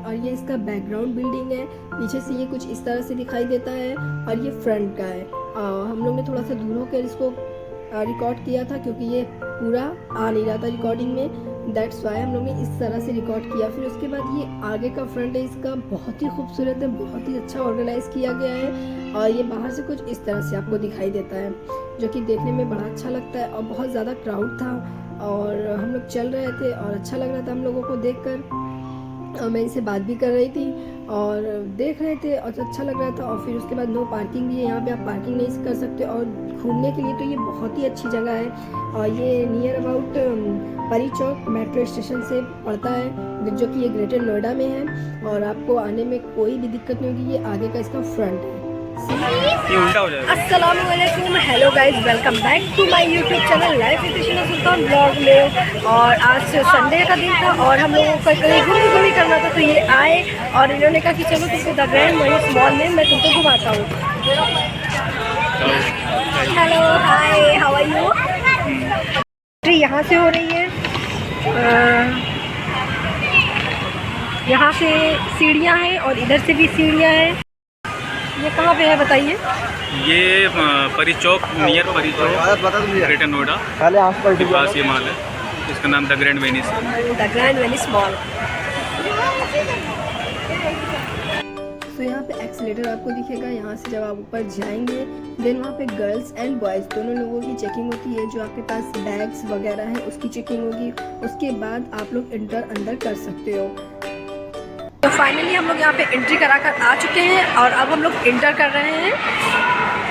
और ये इसका बैकग्राउंड बिल्डिंग है। पीछे से ये कुछ इस तरह से दिखाई देता है और ये फ्रंट का है। हम लोग ने थोड़ा सा दूर होकर इसको रिकॉर्ड किया था क्योंकि ये पूरा आ नहीं रहा था रिकॉर्डिंग में, दैट्स वाई हम लोग ने इस तरह से रिकॉर्ड किया। फिर उसके बाद ये आगे का फ्रंट है इसका, बहुत ही खूबसूरत है, बहुत ही अच्छा ऑर्गेनाइज किया गया है और ये बाहर से कुछ इस तरह से आपको दिखाई देता है जो कि देखने में बड़ा अच्छा लगता है। और बहुत ज़्यादा क्राउड था और हम लोग चल रहे थे और अच्छा लग रहा था हम लोगों को देखकर, और मैं इनसे बात भी कर रही थी और देख रहे थे और अच्छा लग रहा था। और फिर उसके बाद नो पार्किंग भी है यहाँ पे, आप पार्किंग नहीं कर सकते। और घूमने के लिए तो ये बहुत ही अच्छी जगह है और ये नियर अबाउट परी चौक मेट्रो स्टेशन से पड़ता है जो कि ये ग्रेटर नोएडा में है और आपको आने में कोई भी दिक्कत नहीं होगी। ये आगे का इसका फ्रंट है। अस्सलाम वालेकुम, hello guys, welcome back to my YouTube channel life with Sultan blog में। और आज संडे का दिन था और हम लोगों को कहीं घूमी करना था तो ये आए और इन्होंने कहा कि चलो तुमको द ग्रैंड वेनिस मॉल में मैं तुमको घुमाता हूँ। Hello, hi, how are you? Entry यहाँ से हो रही है, यहाँ से सीढ़ियाँ हैं और इधर से भी सीढ़ियाँ हैं। ये कहाँ पे है बताइए? ये परी चौक, नियर परी चौक, ग्रेटर नोएडा के पास ये मॉल है। इसका नाम द ग्रैंड वेनिस है। The grand Venice mall. तो यहाँ पे एक्सीलेटर आपको दिखेगा, यहाँ से जब आप ऊपर जाएंगे देन वहाँ पे गर्ल्स एंड बॉयज़ दोनों लोगों की चेकिंग होती है। जो आपके पास बैग्स वगैरह है उसकी चेकिंग होगी, उसके बाद आप लोग अंदर कर सकते हो। तो फाइनली हम लोग यहाँ पे एंट्री करा कर आ चुके हैं और अब हम लोग इंटर कर रहे हैं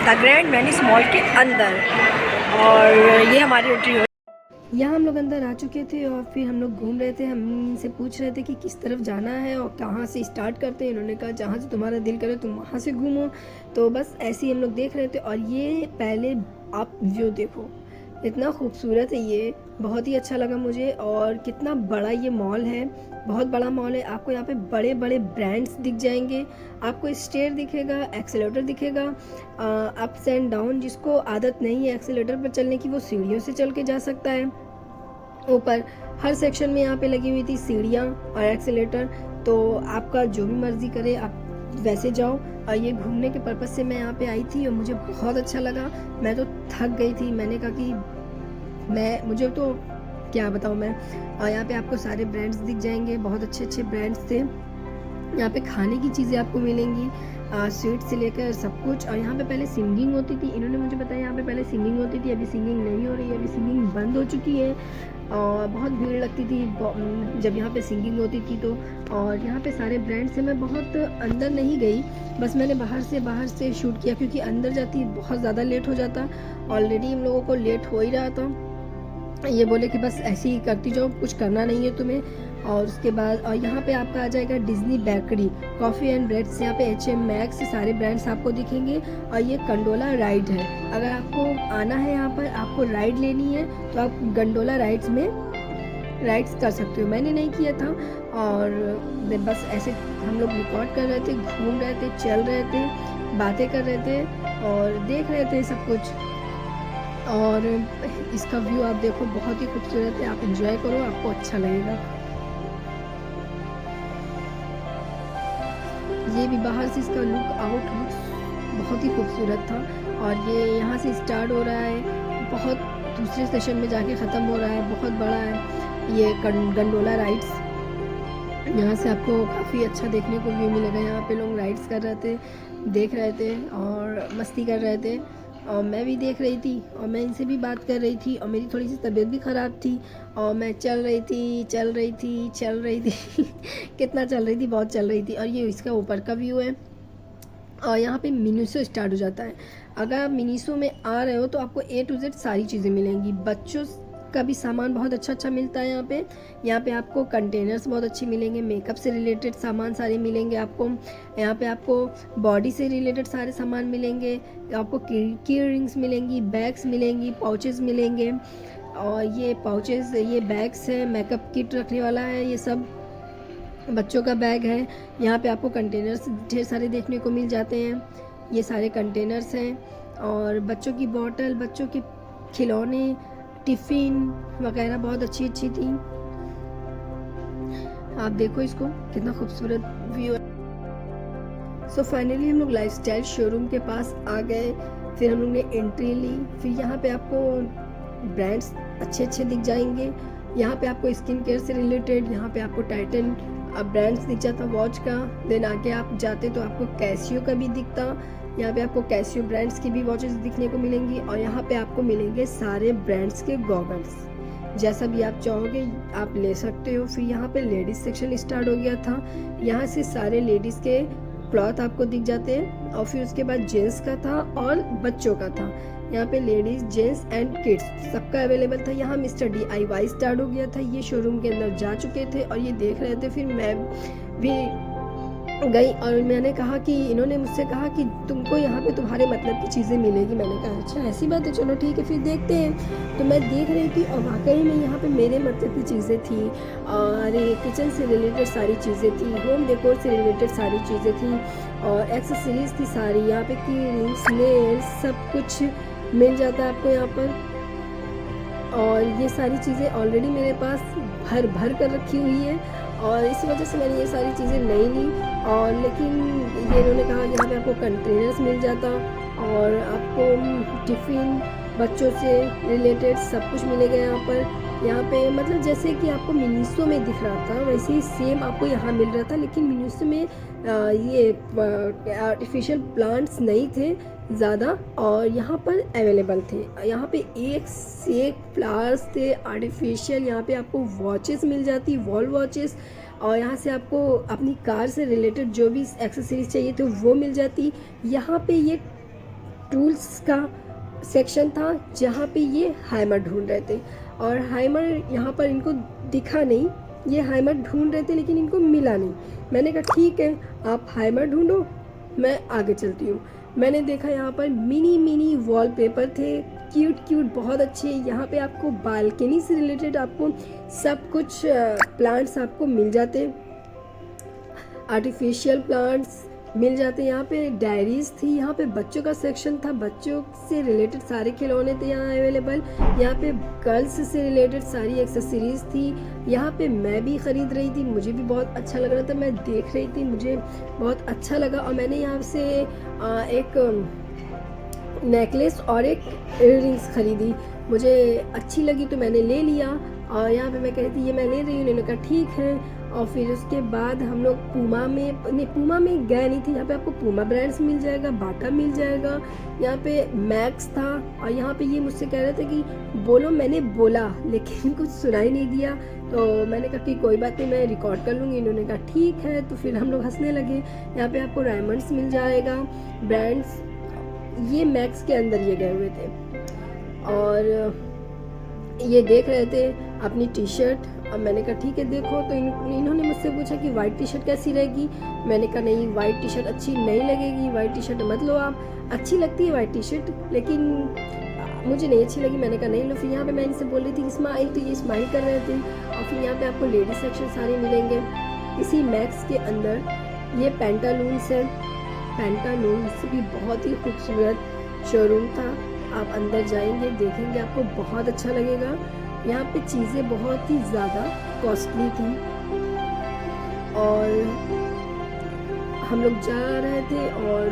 द ग्रैंड वेनिस मॉल के अंदर और ये हमारी एंट्री हो। यहाँ हम लोग अंदर आ चुके थे और फिर हम लोग घूम रहे थे। हम इनसे पूछ रहे थे कि किस तरफ जाना है और कहाँ से स्टार्ट करते हैं। इन्होंने कहा जहाँ से तुम्हारा दिल करे तुम वहाँ से घूमो। तो बस ऐसे ही हम लोग देख रहे थे और ये पहले आप व्यू देखो, इतना खूबसूरत है ये, बहुत ही अच्छा लगा मुझे। और कितना बड़ा ये मॉल है, बहुत बड़ा मॉल है। आपको यहाँ पे बड़े बड़े ब्रांड्स दिख जाएंगे, आपको स्टेयर दिखेगा, एक्सेलेटर दिखेगा, अप्स एंड डाउन। जिसको आदत नहीं है एक्सेलेटर पर चलने की वो सीढ़ियों से चल के जा सकता है ऊपर। हर सेक्शन में यहाँ पे लगी हुई थी सीढ़ियाँ और एक्सेलेटर, तो आपका जो भी मर्जी करे आप वैसे जाओ। और ये घूमने के पर्पज़ से मैं यहाँ पे आई थी और मुझे बहुत अच्छा लगा। मैं तो थक गई थी, मैंने कहा कि मुझे तो क्या बताऊँ मैं। और यहाँ पे आपको सारे ब्रांड्स दिख जाएंगे, बहुत अच्छे ब्रांड्स थे। यहाँ पे खाने की चीज़ें आपको मिलेंगी, स्वीट से लेकर सब कुछ। और यहाँ पे पहले सिंगिंग होती थी, इन्होंने मुझे बताया यहाँ पे पहले सिंगिंग होती थी, अभी सिंगिंग नहीं हो रही है, अभी सिंगिंग बंद हो चुकी है। और बहुत भीड़ लगती थी जब यहाँ पे सिंगिंग होती थी तो। और यहाँ पे सारे ब्रांड से मैं बहुत अंदर नहीं गई, बस मैंने बाहर से शूट किया क्योंकि अंदर जाती बहुत ज़्यादा लेट हो जाता। ऑलरेडी हम लोगों को लेट हो ही रहा था। ये बोले कि बस ऐसे ही करती जाओ, कुछ करना नहीं है तुम्हें। और उसके बाद और यहाँ पे आपका आ जाएगा Disney bakery, coffee and breads. यहाँ पे H&M मैक्स से सारे ब्रांड्स आपको दिखेंगे। और ये कंडोला राइड है, अगर आपको आना है यहाँ पर, आपको राइड लेनी है तो आप गंडोला राइड्स कर सकते हो। मैंने नहीं किया था और बस ऐसे हम लोग रिकॉर्ड कर रहे थे, घूम रहे थे, चल रहे थे, बातें कर रहे थे और देख रहे थे सब कुछ। और इसका व्यू आप देखो, बहुत ही खूबसूरत है, आप एंजॉय करो, आपको अच्छा लगेगा। ये भी बाहर से इसका लुक बहुत ही खूबसूरत था। और ये यहाँ से स्टार्ट हो रहा है, बहुत दूसरे स्टेशन में जाके ख़त्म हो रहा है, बहुत बड़ा है ये गंडोला राइड्स। यहाँ से आपको काफ़ी अच्छा देखने को व्यू मिलेगा। यहाँ पे लोग राइड्स कर रहे थे, देख रहे थे और मस्ती कर रहे थे और मैं भी देख रही थी और मैं इनसे भी बात कर रही थी। और मेरी थोड़ी सी तबीयत भी ख़राब थी और मैं चल रही थी कितना चल रही थी, बहुत चल रही थी। और ये इसका ऊपर का व्यू है और यहाँ पे मिनीसो स्टार्ट हो जाता है। अगर आप मिनीसो में आ रहे हो तो आपको A to Z सारी चीज़ें मिलेंगी। बच्चों का भी सामान बहुत अच्छा मिलता है यहाँ पे आपको कंटेनर्स बहुत अच्छे मिलेंगे, मेकअप से रिलेटेड सामान सारे मिलेंगे आपको। यहाँ पे आपको बॉडी से रिलेटेड सारे सामान मिलेंगे, आपको की रिंग्स मिलेंगी, बैग्स मिलेंगी, पाउचेस मिलेंगे। और ये पाउचेस, ये बैग्स है, मेकअप किट रखने वाला है, ये सब बच्चों का बैग है। यहाँ पे आपको कंटेनर्स ढेर सारे देखने को मिल जाते हैं, ये सारे कंटेनर्स हैं। और बच्चों की बॉटल, बच्चों के खिलौने, टिफ़िन वगैरह बहुत अच्छी थी। आप देखो इसको, कितना खूबसूरत व्यू है। सो फाइनली हम लोग लाइफस्टाइल शोरूम के पास आ गए, फिर हम लोग ने एंट्री ली। फिर यहाँ पे आपको ब्रांड्स अच्छे दिख जाएंगे। यहाँ पे आपको स्किन केयर से रिलेटेड, यहाँ पे आपको टाइटन ब्रांड्स दिख जाता वॉच का। देन आगे आप जाते तो आपको कैसियो का भी दिखता, यहाँ पे आपको कैसियो ब्रांड्स की भी वॉचेस दिखने को मिलेंगी। और यहाँ पे आपको मिलेंगे सारे ब्रांड्स के गॉगल्स, जैसा भी आप चाहोगे आप ले सकते हो। फिर यहाँ पे लेडीज सेक्शन स्टार्ट हो गया था, यहाँ से सारे लेडीज़ के क्लॉथ आपको दिख जाते हैं। और फिर उसके बाद जेंट्स का था और बच्चों का था। यहाँ पे लेडीज, जेंट्स एंड किड्स सबका अवेलेबल था। यहाँ मिस्टर DIY स्टार्ट हो गया था, ये शोरूम के अंदर जा चुके थे और ये देख रहे थे। फिर मैं भी गई और मैंने कहा कि इन्होंने मुझसे कहा कि तुमको यहाँ पे तुम्हारे मतलब की चीज़ें मिलेगी। मैंने कहा अच्छा ऐसी बात है, चलो ठीक है फिर देखते हैं। तो मैं देख रही थी और वाकई में यहाँ पे मेरे मतलब की चीज़ें थी और किचन से रिलेटेड सारी चीज़ें थी, होम डेकोर से रिलेटेड सारी चीज़ें थी और एक्सेसरीज थी सारी। यहाँ पे की रिंग्स, नेल्स सब कुछ मिल जाता है आपको यहाँ पर। और ये सारी चीज़ें ऑलरेडी मेरे पास भर कर रखी हुई है और इसी वजह से मैंने ये सारी चीज़ें नहीं ली। और लेकिन ये इन्होंने कहा यहाँ पे आपको कंटेनर्स मिल जाता और आपको टिफ़िन, बच्चों से रिलेटेड सब कुछ मिलेगा यहाँ पर। यहाँ पे मतलब जैसे कि आपको मिनीसो में दिख रहा था वैसे ही सेम आपको यहाँ मिल रहा था, लेकिन मिनीसो में ये आर्टिफिशियल प्लांट्स नहीं थे ज़्यादा और यहाँ पर अवेलेबल थे। यहाँ पे एक से एक फ्लावर्स थे आर्टिफिशियल। यहाँ पे आपको वॉचेस मिल जाती, वॉल वॉचेस, और यहाँ से आपको अपनी कार से रिलेटेड जो भी एक्सेसरीज चाहिए तो वो मिल जाती। यहाँ पे ये टूल्स का सेक्शन था जहाँ पे ये हैमर ढूंढ रहे थे और हैमर यहाँ पर इनको दिखा नहीं, ये हैमर ढूंढ रहे थे लेकिन इनको मिला नहीं। मैंने कहा ठीक है आप हैमर ढूंढो, मैं आगे चलती हूँ। मैंने देखा यहाँ पर मिनी वॉलपेपर थे, क्यूट बहुत अच्छे। यहाँ पे आपको बालकनी से रिलेटेड आपको सब कुछ प्लांट्स आपको मिल जाते, आर्टिफिशियल प्लांट्स मिल जाते। यहाँ पे डायरीज थी, यहाँ पे बच्चों का सेक्शन था, बच्चों से रिलेटेड सारे खिलौने थे यहाँ अवेलेबल। यहाँ पे गर्ल्स से रिलेटेड सारी एक्सेसरीज थी। यहाँ पे मैं भी ख़रीद रही थी, मुझे भी बहुत अच्छा लग रहा था, मैं देख रही थी, मुझे बहुत अच्छा लगा। और मैंने यहाँ से एक नेकलेस और एक इयररिंग्स ख़रीदी, मुझे अच्छी लगी तो मैंने ले लिया। और यहाँ पे मैं कह रही थी ये मैं ले रही हूँ, उन्होंने कहा ठीक है। और फिर उसके बाद हम लोग पूमा में गए नहीं थे। यहाँ पे आपको पूमा ब्रांड्स मिल जाएगा, बाटा मिल जाएगा, यहाँ पे मैक्स था। और यहाँ पे ये मुझसे कह रहे थे कि बोलो, मैंने बोला लेकिन कुछ सुनाई नहीं दिया। तो मैंने कहा कि कोई बात नहीं, मैं रिकॉर्ड कर लूँगी। इन्होंने कहा ठीक है। तो फिर हम लोग हंसने लगे। यहाँ पे आपको डायमंड्स मिल जाएगा, ब्रांड्स, ये मैक्स के अंदर ये गए हुए थे और ये देख रहे थे अपनी टी शर्ट। अब मैंने कहा ठीक है देखो। तो इन्होंने मुझसे पूछा कि वाइट टी शर्ट कैसी रहेगी। मैंने कहा नहीं, वाइट टी शर्ट अच्छी नहीं लगेगी, वाइट टी शर्ट मत लो आप। अच्छी लगती है वाइट टी शर्ट लेकिन मुझे नहीं अच्छी लगी। मैंने कहा नहीं लो। फिर यहाँ पे मैं इनसे बोल रही थी स्माइल, तो ये स्माइल कर रहे थे। और फिर यहाँ पे आपको लेडीज सेक्शन सारे मिलेंगे इसी मैक्स के अंदर। ये पैंटालून्स है, पैंटालून्स भी बहुत ही खूबसूरत शोरूम था। आप अंदर जाएंगे देखेंगे आपको बहुत अच्छा लगेगा। यहाँ पे चीज़ें बहुत ही ज़्यादा कॉस्टली थी और हम लोग जा रहे थे और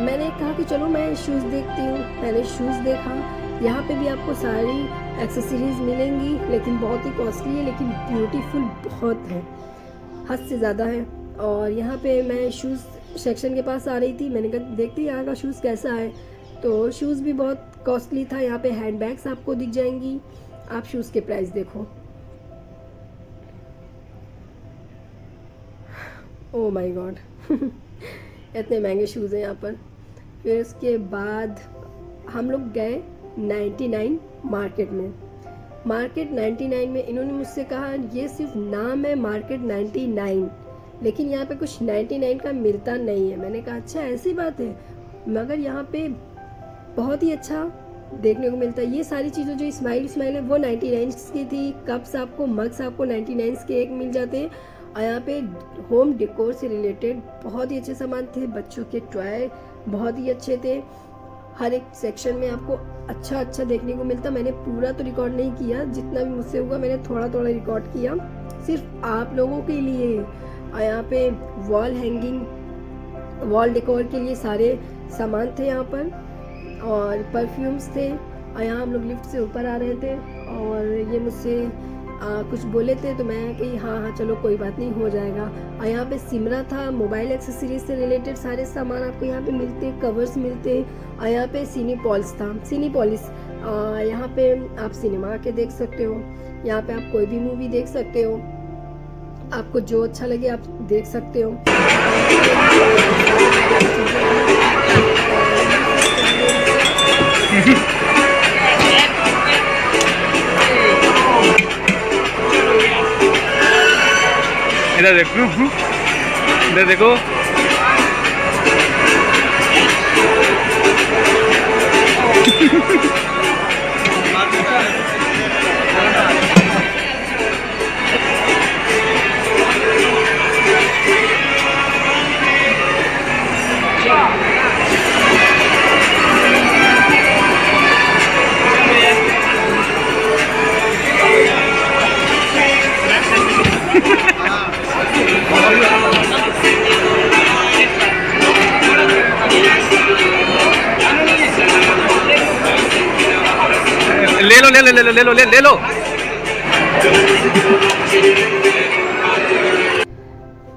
मैंने कहा कि चलो मैं शूज़ देखती हूँ। मैंने शूज़ देखा, यहाँ पे भी आपको सारी एक्सेसरीज मिलेंगी लेकिन बहुत ही कॉस्टली है, लेकिन ब्यूटीफुल बहुत है, हद से ज़्यादा है। और यहाँ पे मैं शूज़ सेक्शन के पास आ रही थी, मैंने कहा देखती यहाँ का शूज़ कैसा है। तो शूज़ भी बहुत कॉस्टली था। यहाँ पे हैंड बैग्स आपको दिख जाएंगी। आप शूज़ के प्राइस देखो, ओह माय गॉड इतने महंगे शूज़ हैं यहाँ पर। फिर उसके बाद हम लोग गए 99 मार्केट में। मार्केट 99 में इन्होंने मुझसे कहा ये सिर्फ नाम है मार्केट 99, लेकिन यहाँ पे कुछ 99 का मिलता नहीं है। मैंने कहा अच्छा ऐसी बात है, मगर यहाँ पे बहुत ही अच्छा देखने को मिलता है। ये सारी चीज़ें जो स्माइल है वो 99 की थी। कप्स आपको, मग्स आपको 99 के एक मिल जाते हैं। और यहाँ पे होम डेकोर से रिलेटेड बहुत ही अच्छे सामान थे। बच्चों के टॉय बहुत ही अच्छे थे हर एक सेक्शन में आपको अच्छा देखने को मिलता। मैंने पूरा तो रिकॉर्ड नहीं किया, जितना भी मुझसे हुआ मैंने थोड़ा रिकॉर्ड किया सिर्फ आप लोगों के लिए। और यहाँ पे वॉल हैंगिंग, वॉल डेकोर के लिए सारे सामान थे यहाँ पर, और परफ्यूम्स थे। और यहाँ हम लोग लिफ्ट से ऊपर आ रहे थे और ये मुझसे कुछ बोले थे, तो मैं कही हाँ चलो कोई बात नहीं, हो जाएगा। और यहाँ पे सिमरा था, मोबाइल एक्सेसरीज से रिलेटेड सारे सामान आपको यहाँ पे मिलते, कवर्स मिलते। और यहाँ पे सिनीपॉलिस था, सिनीपॉलिस यहाँ पे आप सिनेमा आके देख सकते हो। यहाँ पे आप कोई भी मूवी देख सकते हो, आपको जो अच्छा लगे आप देख सकते हो। इधर देखो, इधर देखो। ले लो।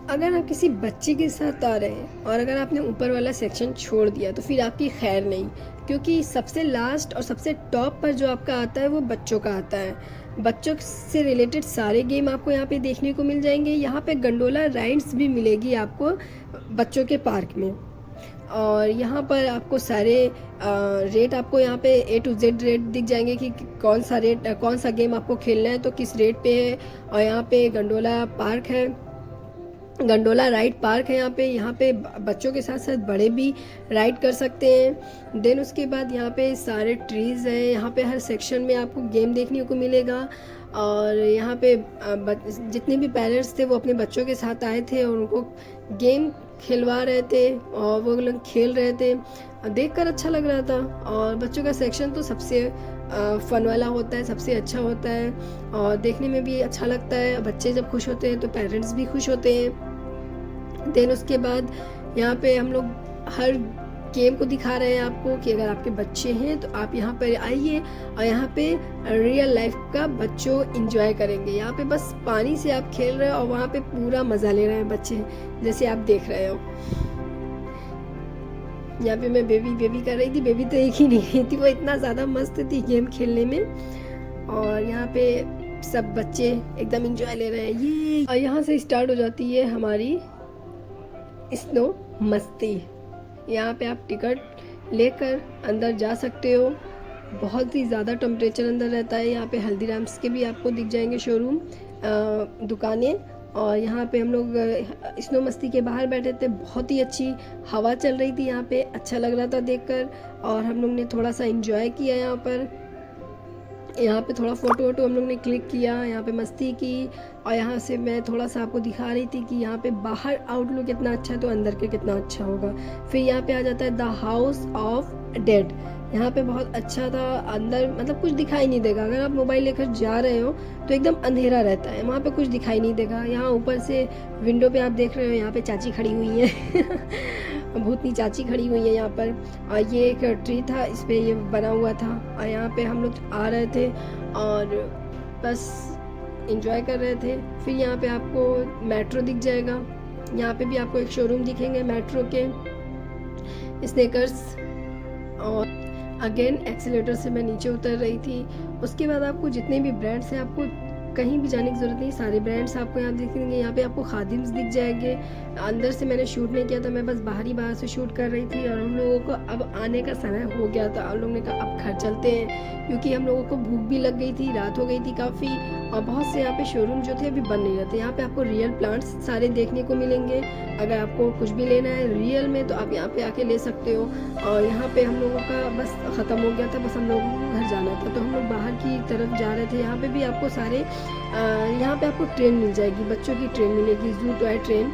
अगर आप किसी बच्चे के साथ आ रहे हैं और अगर आपने ऊपर वाला सेक्शन छोड़ दिया तो फिर आपकी खैर नहीं, क्योंकि सबसे लास्ट और सबसे टॉप पर जो आपका आता है वो बच्चों का आता है। बच्चों से रिलेटेड सारे गेम आपको यहाँ पे देखने को मिल जाएंगे। यहाँ पे गंडोला राइड्स भी मिलेगी आपको बच्चों के पार्क में। और यहाँ पर आपको सारे रेट आपको यहाँ पे A to Z रेट दिख जाएंगे कि कौन सा रेट, कौन सा गेम आपको खेलना है तो किस रेट पे है। और यहाँ पे गंडोला पार्क है, गंडोला राइड पार्क है। यहाँ पे बच्चों के साथ साथ बड़े भी राइड कर सकते हैं। देन उसके बाद यहाँ पे सारे ट्रीज़ हैं। यहाँ पे हर सेक्शन में आपको गेम देखने को मिलेगा। और यहाँ पे जितने भी पेरेंट्स थे वो अपने बच्चों के साथ आए थे और उनको गेम खिलवा रहे थे और वो लोग खेल रहे थे, देखकर अच्छा लग रहा था। और बच्चों का सेक्शन तो सबसे फन वाला होता है, सबसे अच्छा होता है और देखने में भी अच्छा लगता है। बच्चे जब खुश होते हैं तो पेरेंट्स भी खुश होते हैं। देन उसके बाद यहाँ पे हम लोग हर गेम को दिखा रहे हैं आपको कि अगर आपके बच्चे हैं तो आप यहाँ पर आइए और यहाँ पे रियल लाइफ का बच्चों एंजॉय करेंगे। यहाँ पे बस पानी से आप खेल रहे हो और वहाँ पे पूरा मज़ा ले रहे हैं बच्चे, जैसे आप देख रहे हो। यहाँ पे मैं बेबी कर रही थी, बेबी तो एक ही नहीं थी, वो इतना ज़्यादा मस्त थी गेम खेलने में। और यहाँ पे सब बच्चे एकदम एंजॉय ले रहे हैं ये। और यहाँ से स्टार्ट हो जाती है हमारी स्नो मस्ती। यहाँ पे आप टिकट लेकर अंदर जा सकते हो। बहुत ही ज़्यादा टेम्परेचर अंदर रहता है। यहाँ पे हल्दीराम्स के भी आपको दिख जाएंगे शोरूम, दुकानें। और यहाँ पे हम लोग स्नो मस्ती के बाहर बैठे थे, बहुत ही अच्छी हवा चल रही थी यहाँ पे, अच्छा लग रहा था देखकर। और हम लोग ने थोड़ा सा एंजॉय किया यहाँ पे थोड़ा फ़ोटो वोटो हम लोग ने क्लिक किया, यहाँ पे मस्ती की। और यहाँ से मैं थोड़ा सा आपको दिखा रही थी कि यहाँ पे बाहर आउटलुक कितना अच्छा है तो अंदर के कितना अच्छा होगा। फिर यहाँ पे आ जाता है द हाउस ऑफ डेड। यहाँ पे बहुत अच्छा था, अंदर मतलब कुछ दिखाई नहीं देगा। अगर आप मोबाइल लेकर जा रहे हो तो एकदम अंधेरा रहता है, वहाँ पे कुछ दिखाई नहीं देगा। यहाँ ऊपर से विंडो पे आप देख रहे हो, यहाँ पे चाची खड़ी हुई है भूतनी चाची खड़ी हुई है यहाँ पर। और ये एक ट्री था, इस पे ये बना हुआ था। और यहाँ पे हम लोग आ रहे थे और बस इंजॉय कर रहे थे। फिर यहाँ पे आपको मेट्रो दिख जाएगा, यहाँ पे भी आपको एक शोरूम दिखेंगे मेट्रो के, स्नेकर्स। और अगेन एक्सीलेटर से मैं नीचे उतर रही थी। उसके बाद आपको जितने भी ब्रांड्स हैं, आपको कहीं भी जाने की ज़रूरत नहीं, सारे ब्रांड्स आपको यहाँ दिखेंगे। यहाँ पे आपको खादिम्स दिख जाएंगे। अंदर से मैंने शूट नहीं किया था, मैं बस बाहर से शूट कर रही थी। और हम लोगों को अब आने का समय हो गया था, हम लोगों ने कहा अब घर चलते हैं, क्योंकि हम लोगों को भूख भी लग गई थी, रात हो गई थी काफ़ी। और बहुत से यहाँ पे शोरूम जो थे अभी बन नहीं रहते। यहाँ पे आपको रियल प्लांट्स सारे देखने को मिलेंगे। अगर आपको कुछ भी लेना है रियल में तो आप यहाँ पे आके ले सकते हो। और यहाँ पे हम लोगों का बस ख़त्म हो गया था, बस हम लोगों को घर जाना था, तो हम लोग बाहर की तरफ जा रहे थे। यहाँ पे भी आपको यहाँ पे आपको ट्रेन मिल जाएगी, बच्चों की ट्रेन मिलेगी, जू टॉय ट्रेन।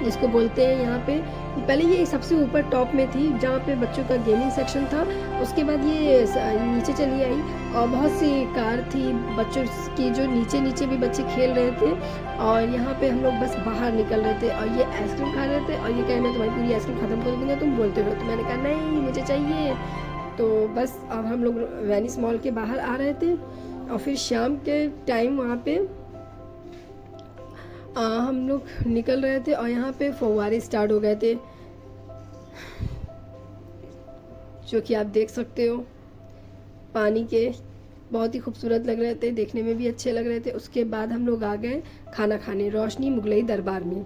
जिसको बोलते हैं यहाँ पे। पहले ये सबसे ऊपर टॉप में थी जहाँ पे बच्चों का गेमिंग सेक्शन था, उसके बाद ये नीचे चली आई और बहुत सी कार थी बच्चों की, जो नीचे नीचे भी बच्चे खेल रहे थे। और यहाँ पे हम लोग बस बाहर निकल रहे थे और ये आइसक्रीम खा रहे थे और ये कहे मैं तुम्हारी पूरी आइसक्रीम ख़त्म कर दूँगा, तुम बोलते रहो। तो मैंने कहा नहीं मुझे चाहिए। तो बस अब हम लोग वेनिस मॉल के बाहर आ रहे थे और फिर शाम के टाइम वहाँ पे हम लोग निकल रहे थे और यहाँ पे फव्वारे स्टार्ट हो गए थे, जो कि आप देख सकते हो पानी के, बहुत ही खूबसूरत लग रहे थे, देखने में भी अच्छे लग रहे थे। उसके बाद हम लोग आ गए खाना खाने रोशनी मुगलई दरबार में।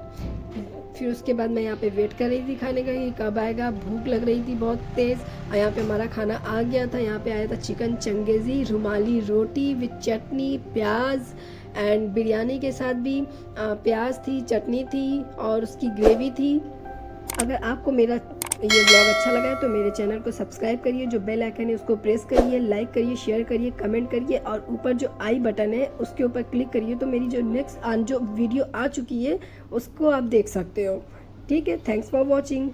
फिर उसके बाद मैं यहाँ पे वेट कर रही थी खाने का कि कब आएगा, भूख लग रही थी बहुत तेज़। और यहाँ पे हमारा खाना आ गया था। यहाँ पे आया था chicken changezi, rumali roti with chutney, प्याज एंड बिरयानी के साथ भी प्याज थी, चटनी थी और उसकी ग्रेवी थी। अगर आपको मेरा ये ब्लॉग अच्छा लगा है तो मेरे चैनल को सब्सक्राइब करिए, जो बेल आइकन है उसको प्रेस करिए, लाइक करिए, शेयर करिए, कमेंट करिए और ऊपर जो आई बटन है उसके ऊपर क्लिक करिए तो मेरी जो नेक्स्ट जो वीडियो आ चुकी है उसको आप देख सकते हो। ठीक है, थैंक्स फॉर वॉचिंग।